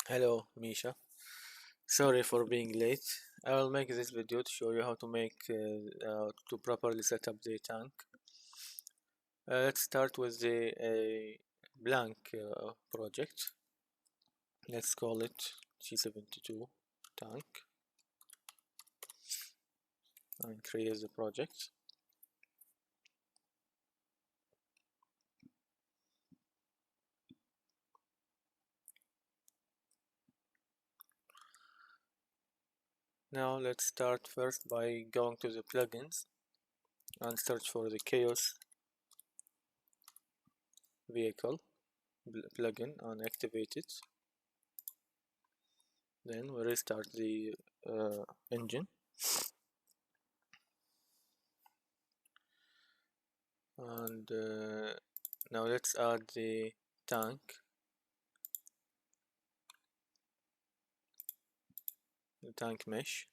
Hello, Misha. Sorry for being late. I will make this video to show you how to to properly set up the tank. Let's start with the a blank project. Let's call it G72 tank and create the project. Now let's start first by going to the plugins and search for the Chaos vehicle plugin and activate it. Then we restart the engine. And now let's add the tank, the tank mesh.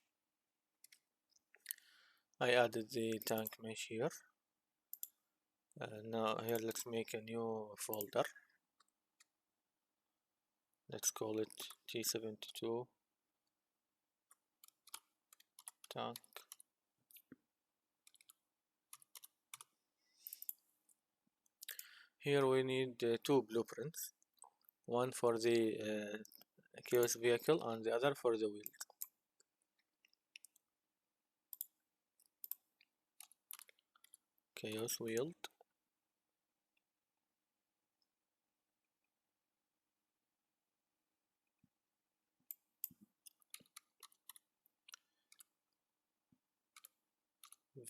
I added the tank mesh here. Now here let's make a new folder. Let's call it T72 tank. Here we need two blueprints, one for the chaos vehicle and the other for the wheel. Chaos wheel,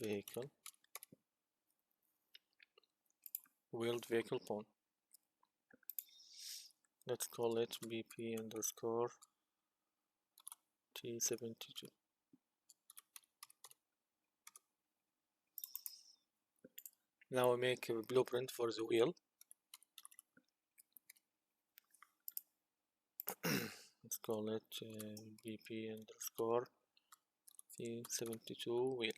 vehicle, wheeled vehicle pawn. Let's call it BP underscore T72. Now we make a blueprint for the wheel. Let's call it BP underscore T72 wheel.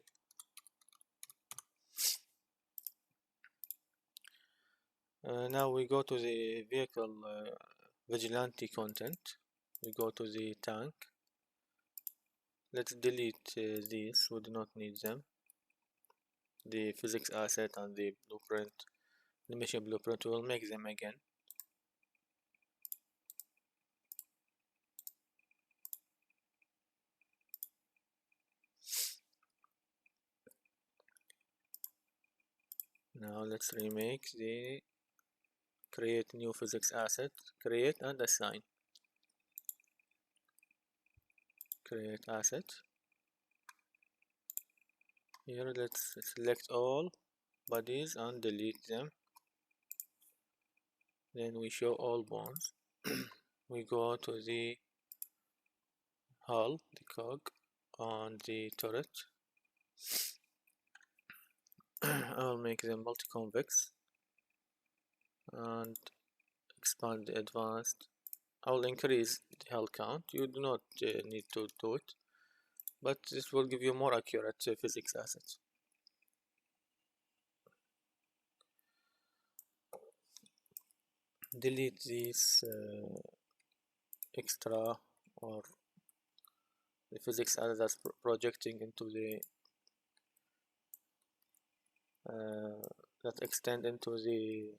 Now we go to the vehicle vigilante content. We go to the tank. Let's delete these, we do not need them. The physics asset and the blueprint, the mission blueprint, we will make them again. Now let's remake the create new physics asset, create and assign. Create asset. Here let's select all bodies and delete them. Then we show all bonds. We go to the hull, the cog, on the turret. I'll make them multi-convex and expand the advanced. I'll increase the hull count. You do not need to do it, but this will give you more accurate physics assets. Delete these extra or the physics assets that's projecting into the that extend into the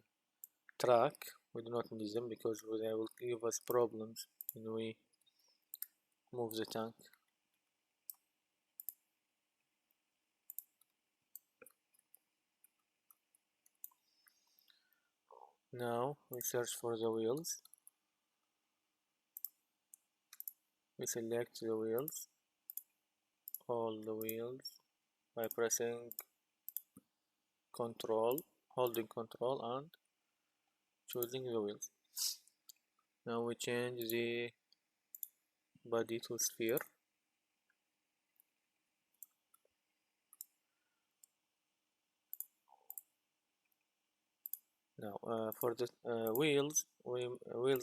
track. We do not need them because they will give us problems when we move the tank. Now we search for the wheels. We select the wheels, all the wheels, by pressing control, holding control and choosing the wheels. Now we change the body to sphere. Now for the wheels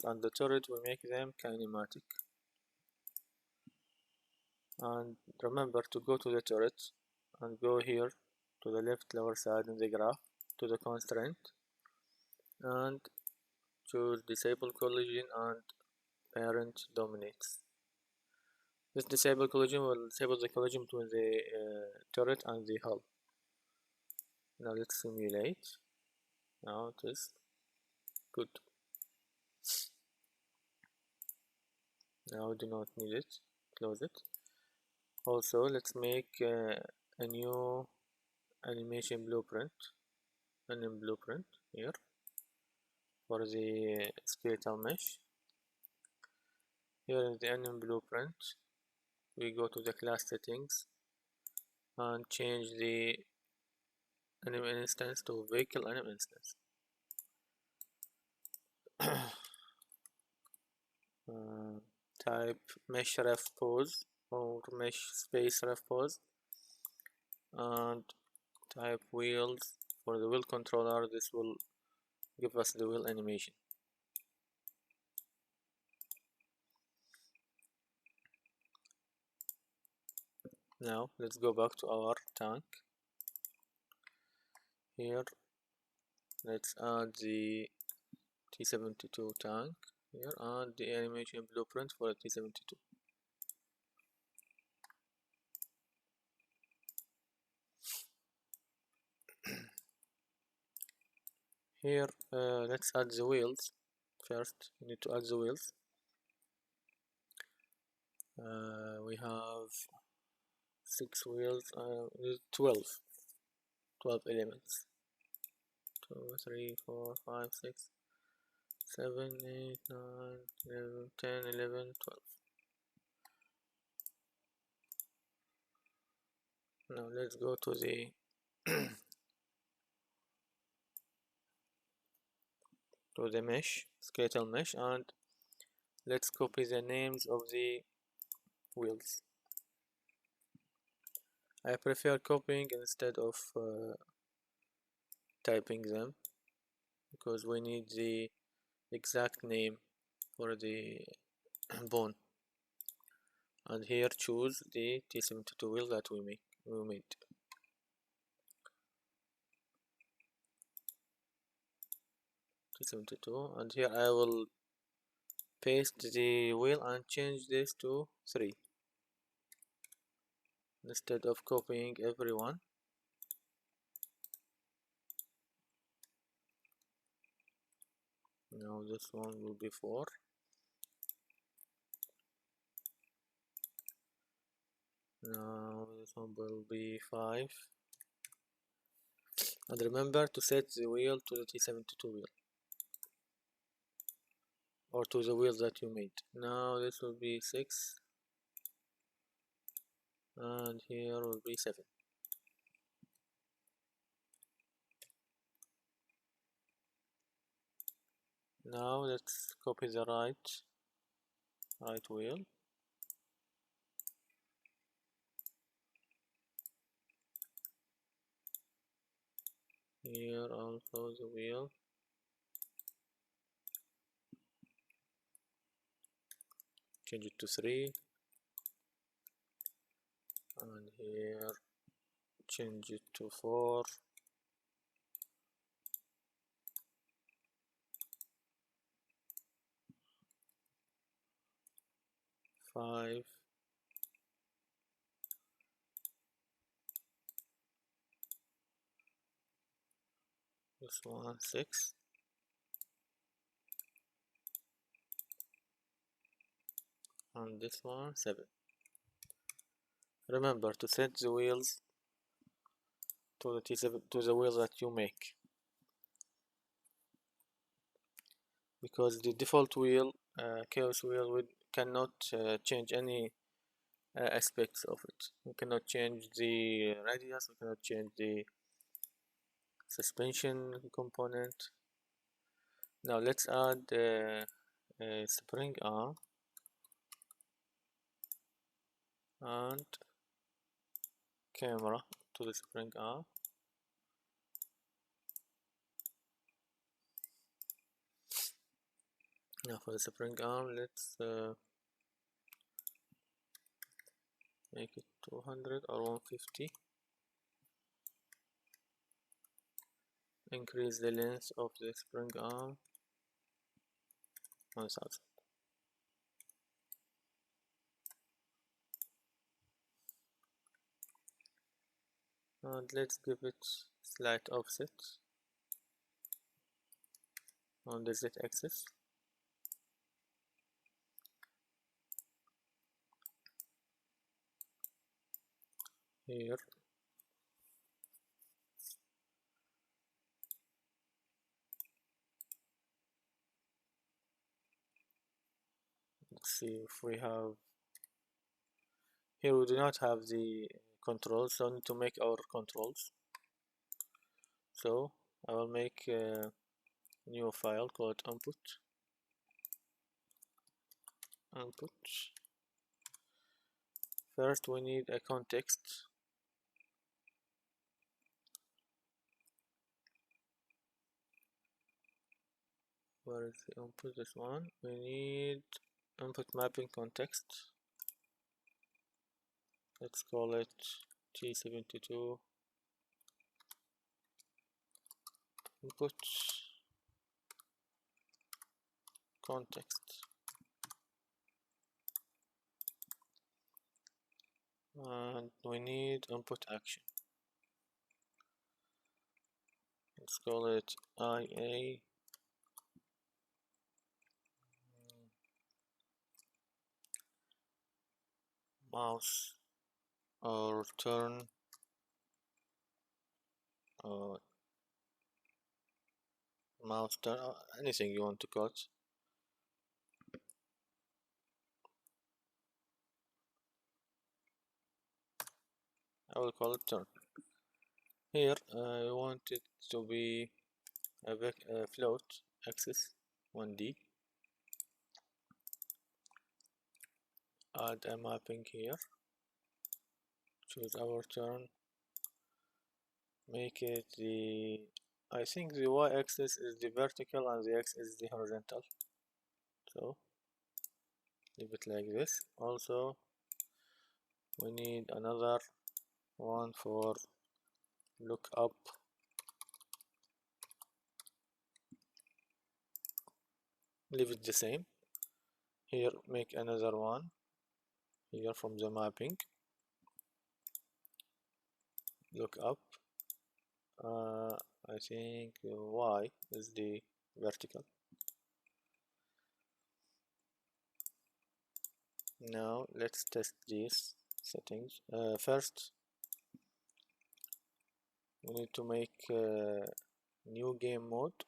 and the turret, we make them kinematic. And remember to go to the turret and go here to the left lower side in the graph to the constraint and choose disable collision and parent dominates. This disable collision will disable the collision between the turret and the hull. Now let's simulate. Now it is good. Now we do not need it. Close it. Also, let's make a new animation blueprint. An blueprint here for the skeletal mesh. Here in the anim blueprint, we go to the class settings and change the anim instance to vehicle anim instance. Type mesh ref pose or mesh space ref pose, and type wheels for the wheel controller. This will give us the wheel animation. Now let's go back to our tank. Here let's add the T-72 tank here and the animation blueprint for the T-72. Here let's add the wheels. First we need to add the wheels. We have 6 wheels, 12 elements. 2, 3, 4, 5, 6, 7, 8, 9, 11, 10, 11, 12. Now let's go to the to the mesh, skeletal mesh, and let's copy the names of the wheels. I prefer copying instead of typing them, because we need the exact name for the bone. And here choose the T-72 wheel that we made. T-72, and here I will paste the wheel and change this to 3 instead of copying everyone. Now this one will be 4. Now this one will be 5. And remember to set the wheel to the T-72 wheel, or to the wheel that you made. Now this will be 6, and here will be 7. Now let's copy the right wheel. Here also the wheel. Change it to 3. And here change it to 4. 5. This one 6. And this one 7. Remember to set the wheels to the T7 to the wheels that you make, because the default wheel, chaos wheel, cannot change any aspects of it. We cannot change the radius, we cannot change the suspension component. Now let's add a spring arm and camera to the spring arm. Now for the spring arm, let's make it 200 or 150. Increase the length of the spring arm 1000. and let's give it slight offset on the z-axis. Here, let's see if we have, here we do not have the controls, so I need to make our controls. So I will make a new file called input. First we need a context. Where is the input? This one. We need input mapping context. Let's call it T72 input context, and we need input action. Let's call it IA mouse or turn or mouse turn, or anything you want to call it. I will call it turn. Here I want it to be a float axis 1D. Add a mapping here. Choose our turn. Make it the, I think the y-axis is the vertical and the x is the horizontal. So leave it like this. Also we need another one for look up. Leave it the same. Here make another one here from the mapping. Look up. I think y is the vertical. Now let's test these settings. First we need to make a new game mode.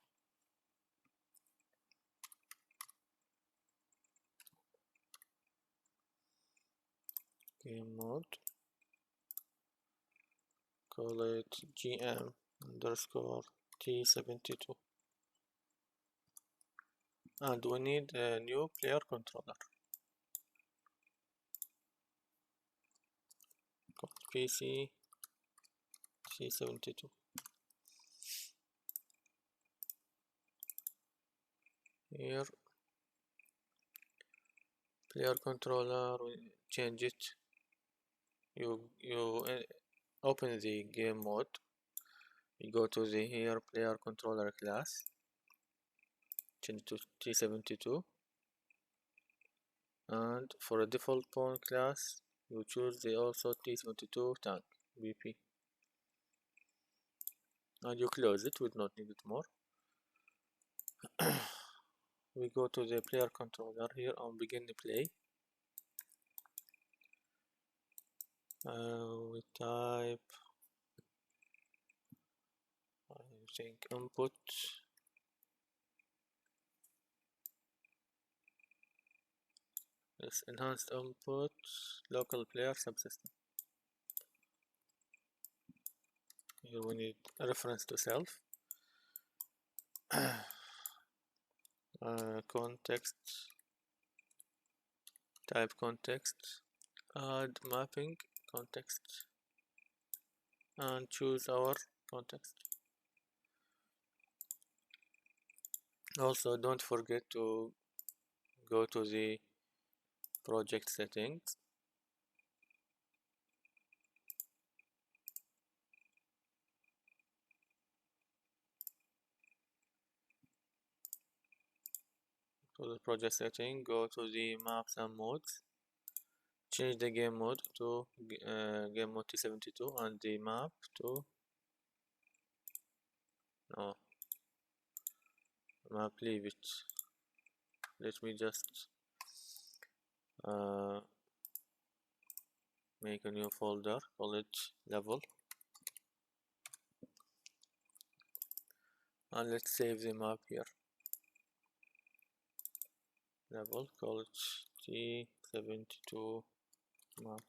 Game mode, call it GM underscore T72, and we need a new player controller called PC T72. Here player controller, we change it. You open the game mode, you go to the here player controller class, change to T72, and for a default pawn class you choose the also T72 tank BP, and you close it, we do not need it more. We go to the player controller here on begin play. We type, I think, input this enhanced input local player subsystem. Here we need a reference to self. Context, type context, add mapping context, and choose our context. Also don't forget to go to the project settings, go to the project setting, go to the maps and modes, change the game mode to game mode T72 and the map to no map, leave it. Let me just make a new folder, call it level, and let's save the map here. Level, call it T72 map.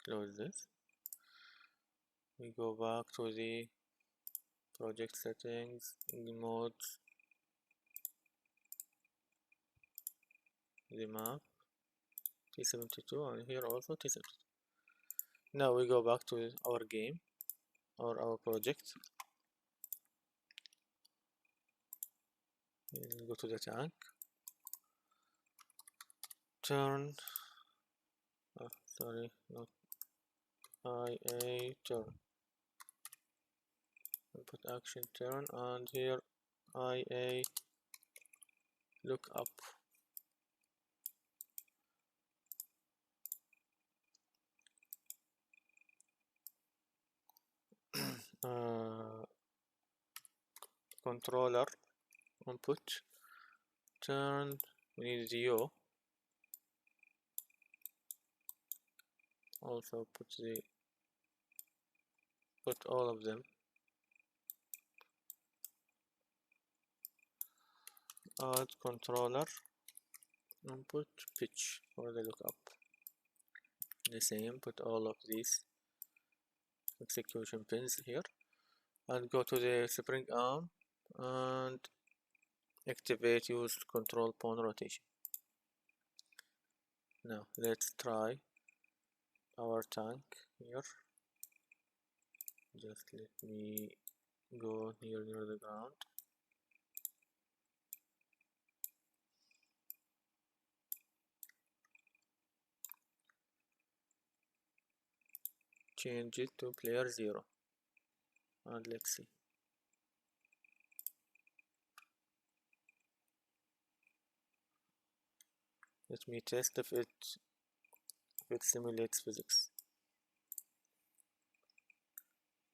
Close this. We go back to the project settings, modes, the map T72, and here also T72. Now we go back to our game or our project. We'll go to the tank, turn, sorry, not IA, turn, input action turn, and here IA look up. Controller input turn, we need the U, also put all of them, add controller input pitch for the lookup, the same, put all of these execution pins here, and go to the spring arm and activate use control pawn rotation. Now let's try our tank here. Just let me go near the ground. Change it to player 0 and let's see. Let me test if it simulates physics.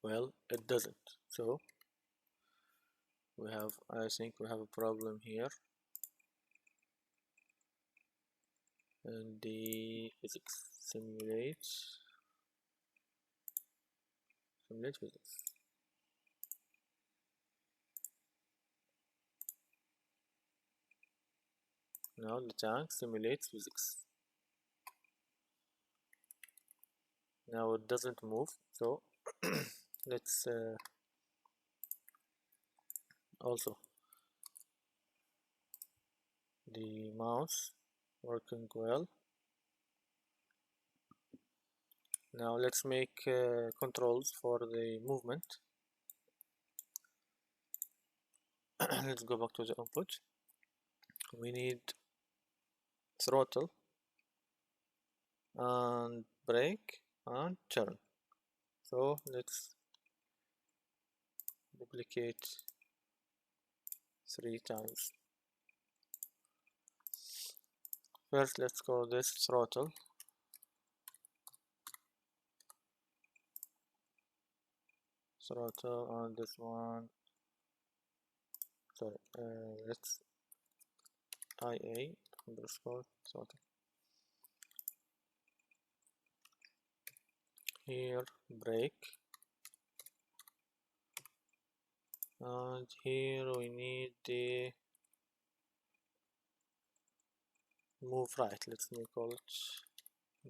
Well, it doesn't. So I think we have a problem here and the physics simulate physics. Now the tank simulates physics. Now it doesn't move, so let's also the mouse working well. Now let's make controls for the movement. Let's go back to the input. We need throttle and brake and turn. So let's duplicate 3 times. First, let's call this throttle. And this one, sorry, let's IA underscore throttle. Here, brake. And here we need the move right. Let's call it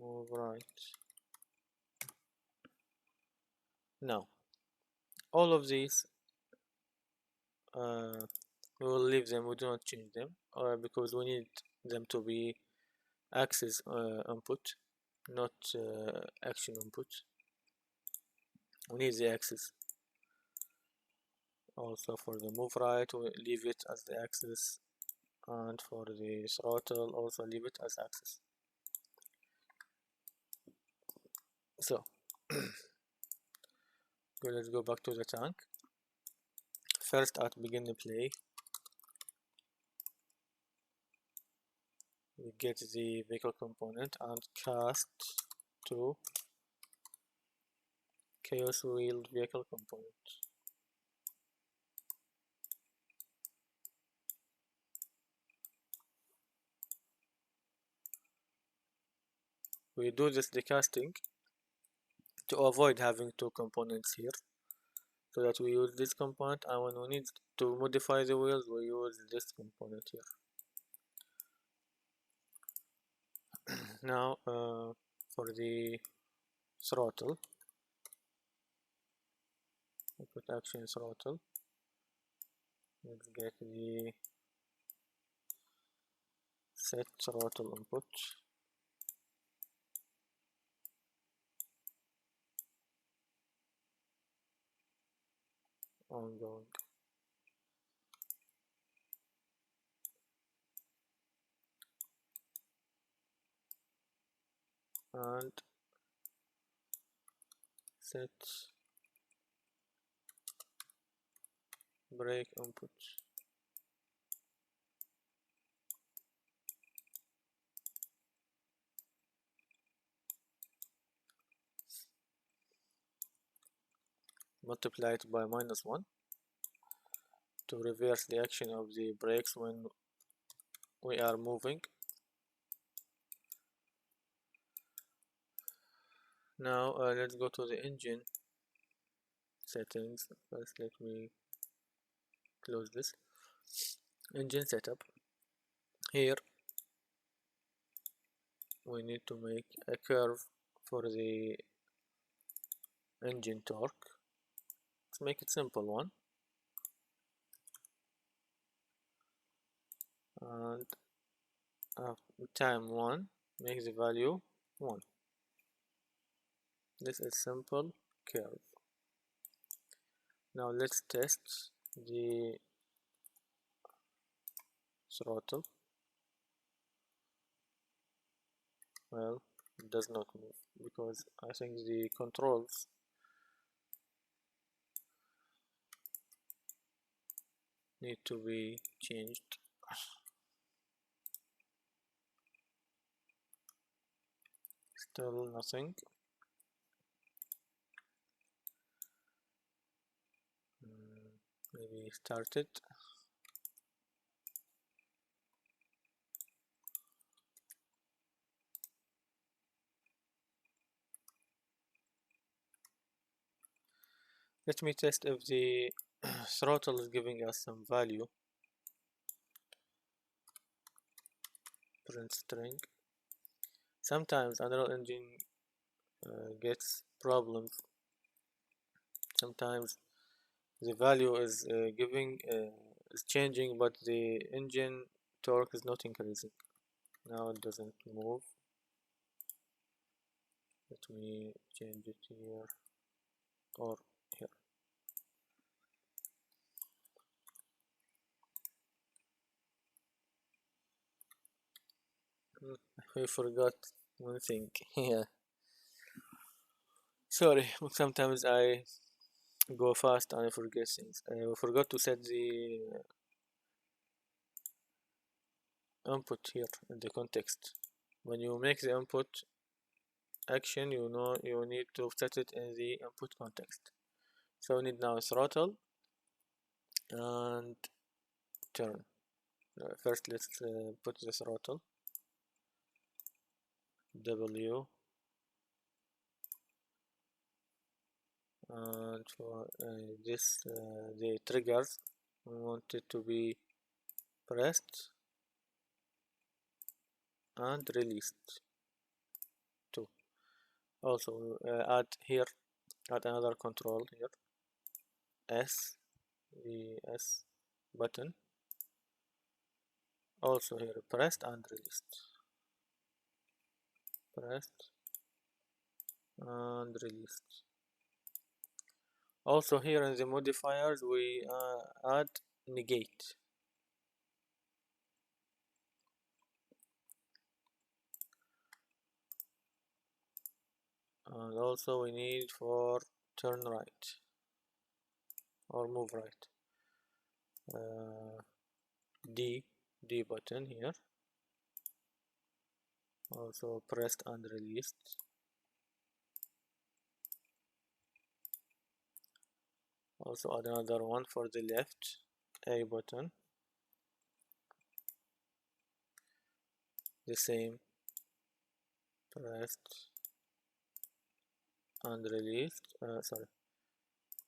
move right. Now, all of these we will leave them, we do not change them because we need them to be axis input, not action input. We need the axis. Also for the move right, we leave it as the axis, and for the throttle also leave it as axis. So let's go back to the tank. First, at begin the play, we get the vehicle component and cast to chaos wheeled vehicle component. We do this decasting to avoid having two components here, so that we use this component, and when we need to modify the wheels we use this component here. Now for the throttle, we put action throttle. Let's get the set throttle input. Ongoing. And set brake input. Multiply it by -1 to reverse the action of the brakes when we are moving. Now let's go to the engine settings. First let me close this. Engine setup. Here we need to make a curve for the engine torque. Let's make it simple one, and time 1 make the value 1. This is simple curve. Now let's test the throttle. Well, it does not move because I think the controls need to be changed. Still nothing. Maybe start it. Let me test if the throttle is giving us some value. Print string. Sometimes Unreal Engine gets problems. Sometimes the value is is changing, but the engine torque is not increasing. Now it doesn't move. Let me change it here or here. I forgot one thing. Yeah, sorry, sometimes I go fast and I forget things. I forgot to set the input here in the context. When you make the input action, you know you need to set it in the input context. So we need now throttle and turn. First let's put the throttle, W, and for this the triggers we want it to be pressed and released too. Also add another control here, the S button, also here pressed and released, pressed and released. Also here in the modifiers we add negate. And also we need for turn right or move right, D button here, Also pressed and released. Also add another one for the left, A button, the same, pressed and released,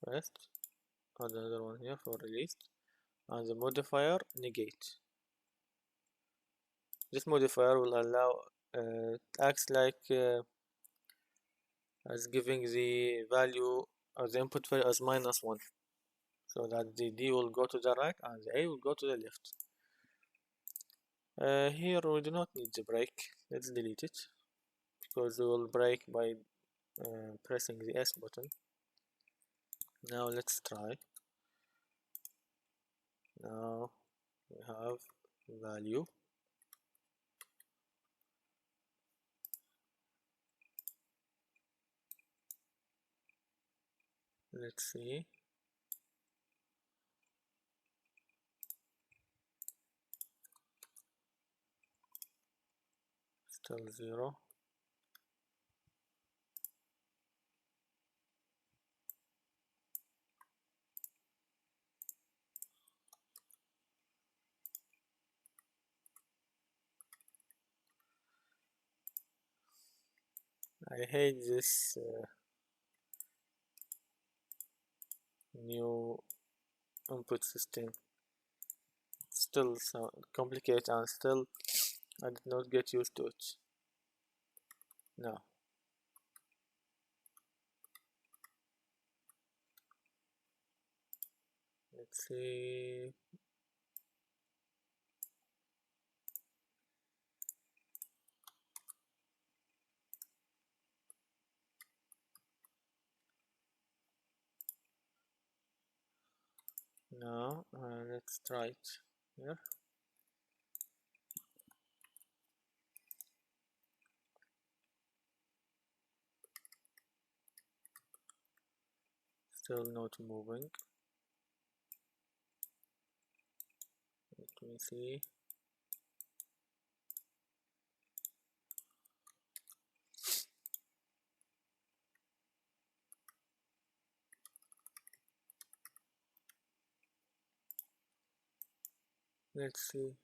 pressed, add another one here for released, and the modifier negate. This modifier will allow, it acts like as giving the value or the input value as -1, so that the D will go to the right and the A will go to the left. Here we do not need the brake, let's delete it, because we will brake by pressing the S button. Now let's try. Now we have value. Let's see. Still 0. I hate this new input system. Still so complicated and still I did not get used to it. Now let's see. Now let's try it here. Still not moving. Let me see. Let's see.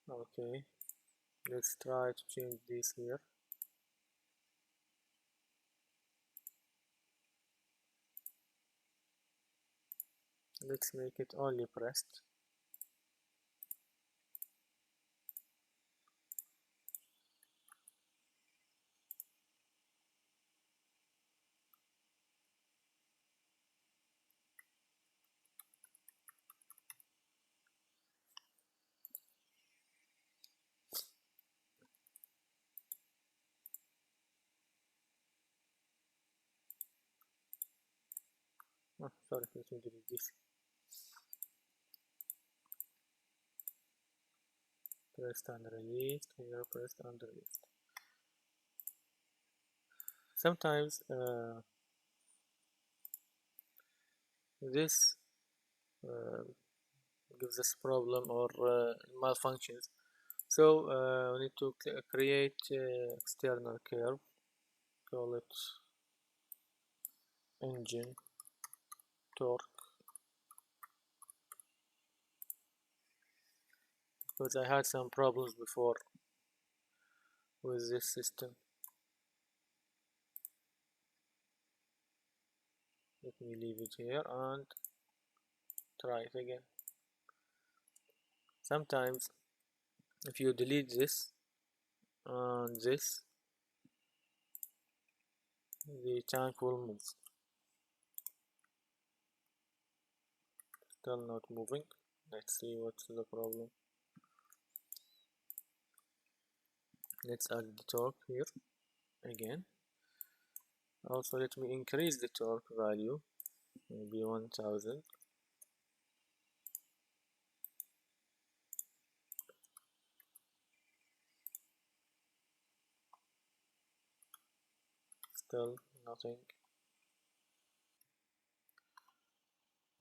Okay, let's try to change this here. Let's make it only pressed. Oh, sorry, let me delete this. Pressed and released, here pressed and released. Sometimes this uh, gives us problem or malfunctions. So we need to create external curve, call it engine torque, because I had some problems before with this system. Let me leave it here and try it again. Sometimes if you delete this and this, the tank will move. Still not moving. Let's see what's the problem. Let's add the torque here again. Also let me increase the torque value maybe 1000. Still nothing.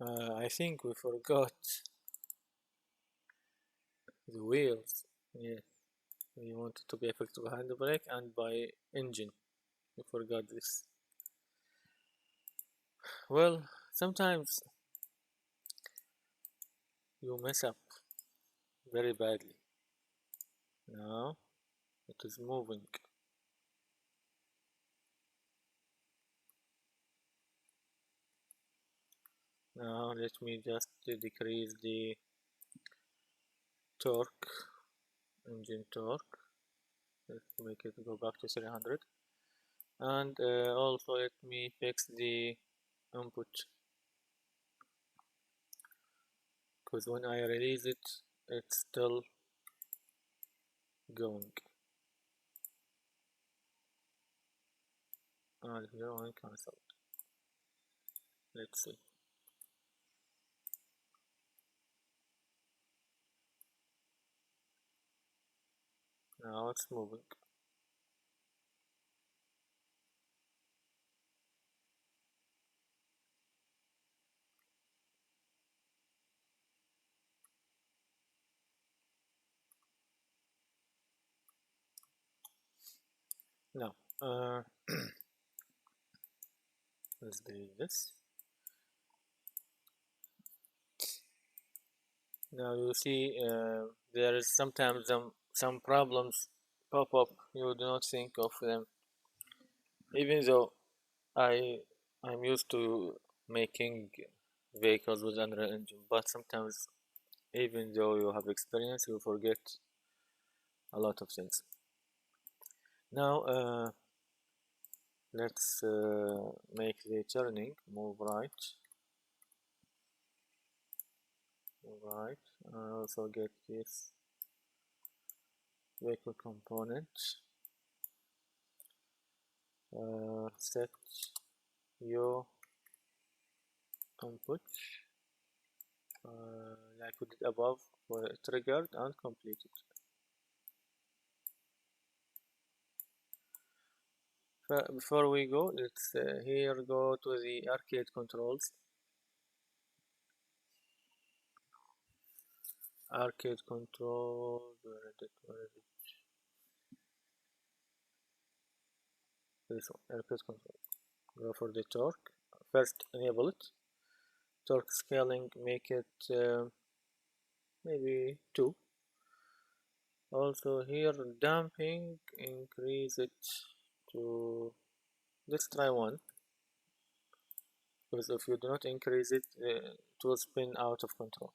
I think we forgot the wheels. Yeah, we wanted to be affected by handbrake and by engine. We forgot this. Well, sometimes you mess up very badly. Now it is moving. Now let me just decrease the torque, engine torque. Let's make it go back to 300. And also let me fix the input, because when I release it, it's still going. And here on cancel. Let's see. Now it's moving. Now let's delete this. Now you see there is sometimes some problems pop up. You do not think of them, even though I I'm used to making vehicles with Unreal Engine, but sometimes even though you have experience, you forget a lot of things. Now let's make the turning move right, move right. Also get this vehicle component. Set your input like we did above, for triggered and completed. Before we go, let's here go to the arcade controls. Arcade control, where is it? Where is it? This one, arcade control. Go for the torque. First, enable it. Torque scaling, make it maybe 2. Also here, damping, increase it to, let's try 1. Because if you do not increase it, it will spin out of control.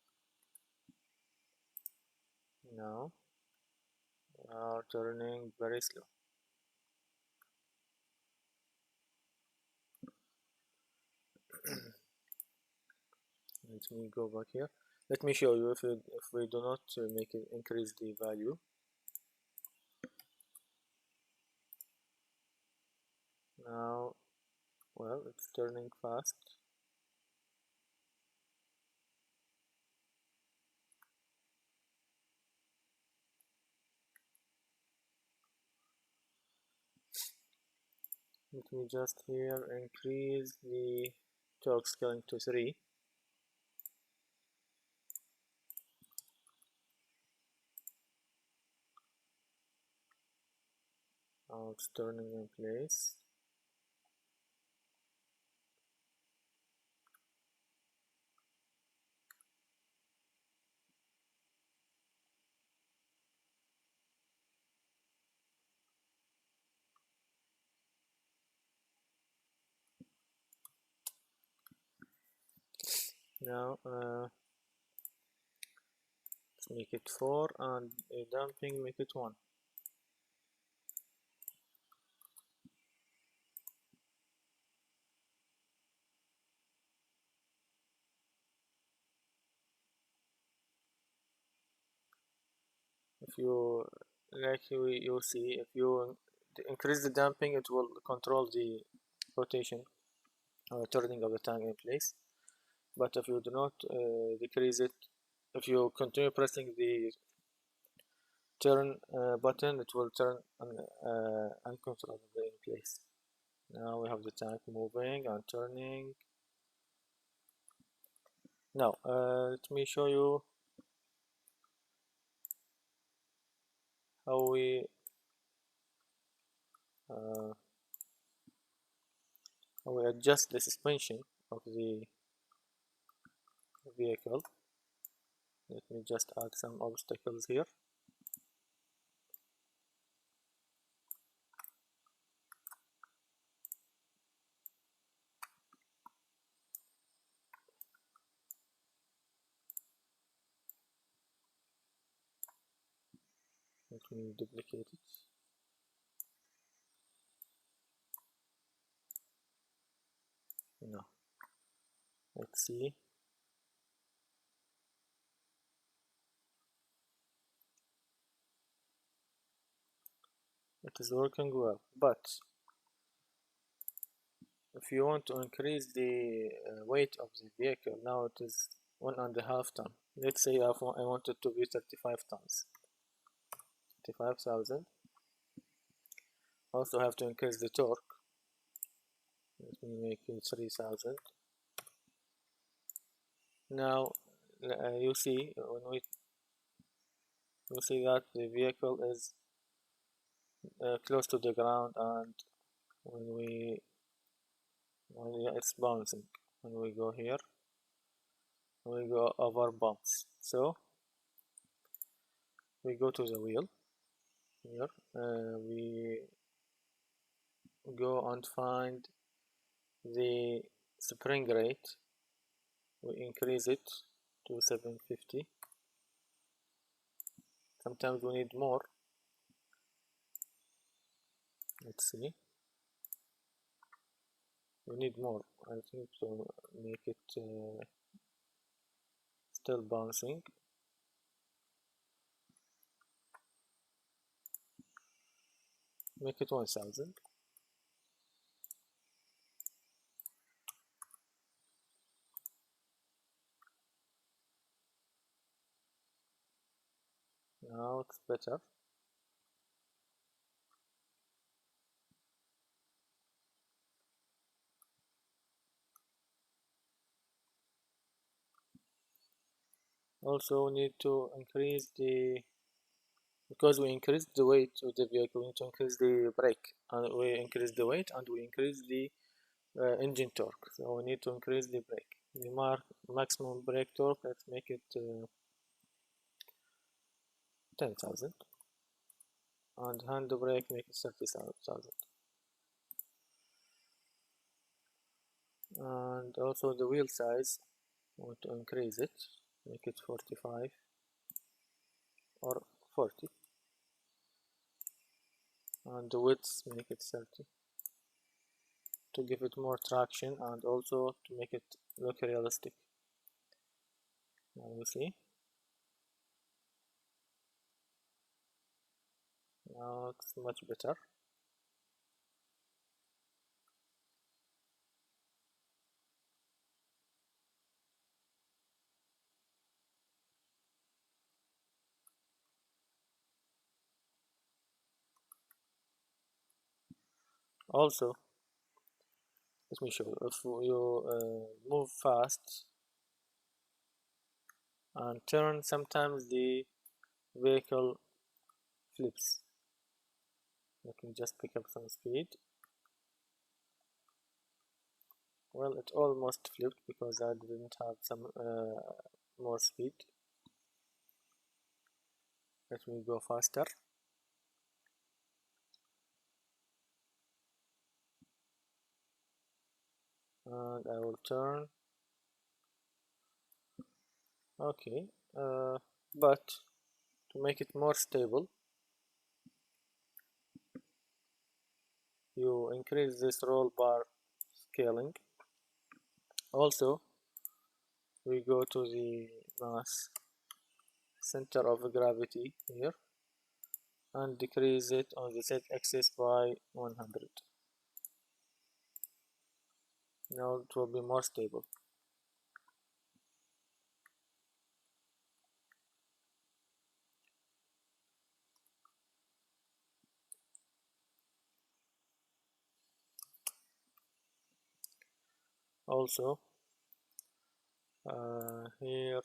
Now, we are turning very slow. Let me go back here. Let me show you if we do not make it increase the value. Now, well, it's turning fast. Let me just here increase the torque scaling to 3. Now it's turning in place. Now let's make it 4 and damping make it 1. If you like you see, if you increase the damping, it will control the rotation. turning of the tank in place. But if you do not decrease it, if you continue pressing the turn button, it will turn uncontrollably in place. Now we have the tank moving and turning. Now let me show you how uh, we adjust the suspension of the vehicle. Let me just add some obstacles here. Let me duplicate it. No, let's see. It is working well, but if you want to increase the weight of the vehicle, now it is 1.5 ton. Let's say I want it to be 35 tons. 35,000. Also have to increase the torque. Let me make it 3,000. Now you see that the vehicle is close to the ground, and when it's bouncing. When we go here, we go over bumps. So we go to the wheel here. We go and find the spring rate. We increase it to 750. Sometimes we need more. Let's see. We need more, I think, to make it still bouncing. Make it 1,000. Now it's better. Also we need to increase because we increase the weight of the vehicle, we need to increase the brake, and we increase the weight and we increase the engine torque. So we need to increase the brake. The maximum brake torque, let's make it 10,000, and handbrake make it 30,000. And also the wheel size, I want to increase it, make it 45 or 40, and the width make it 30 to give it more traction and also to make it look realistic. Now you see, now it's much better. Also, let me show you, if you move fast and turn, sometimes the vehicle flips. Let me just pick up some speed. Well, it almost flipped because I didn't have some more speed. Let me go faster. And I will turn. Okay, but to make it more stable, you increase this roll bar scaling. Also, we go to the mass center of gravity here and decrease it on the Z axis by 100. Now it will be more stable. Also, here,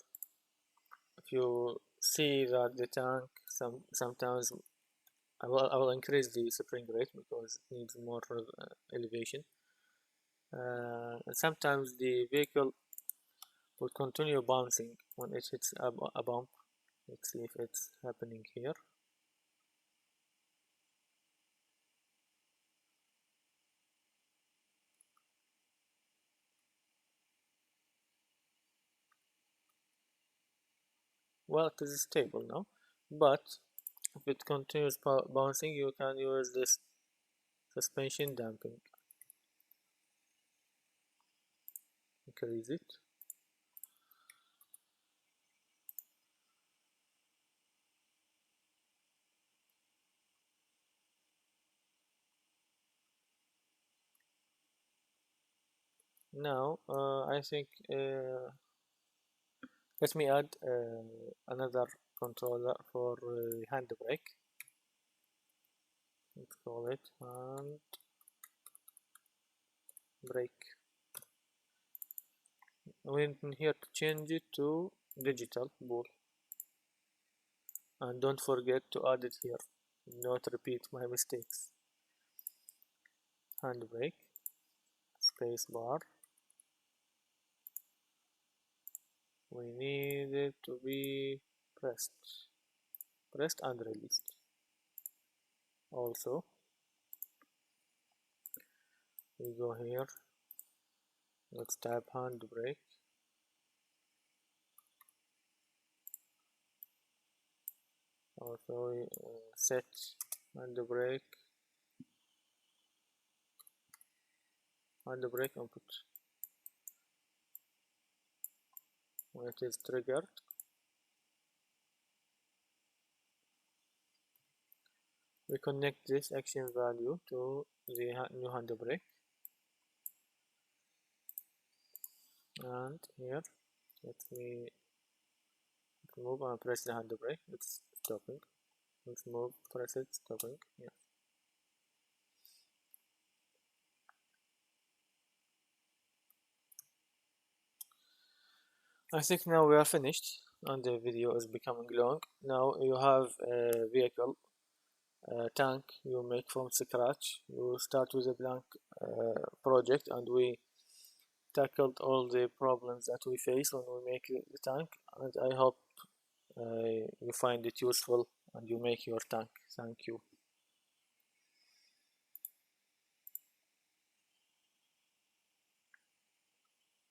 if you see that the tank sometimes I will increase the spring rate because it needs more elevation. And sometimes the vehicle will continue bouncing when it hits a bump. Let's see if it's happening here. Well, it is stable now, but if it continues bouncing, you can use this suspension damping. Increase it. Now, I think let me add another controller for handbrake. Let's call it handbrake. We need here to change it to digital ball, and don't forget to add it here. Not repeat my mistakes. Handbrake, space bar. We need it to be pressed and released. Also, we go here. Let's tap handbrake. Also, we set handbrake input. When it is triggered, we connect this action value to the new handbrake, and here let me move and press the handbrake. It's stopping. Let's move, press it, stopping. Yeah. I think now we are finished and the video is becoming long. Now you have a vehicle tank you make from scratch. You start with a blank project, and we tackled all the problems that we face when we make the tank, and I hope you find it useful and you make your tank. Thank you.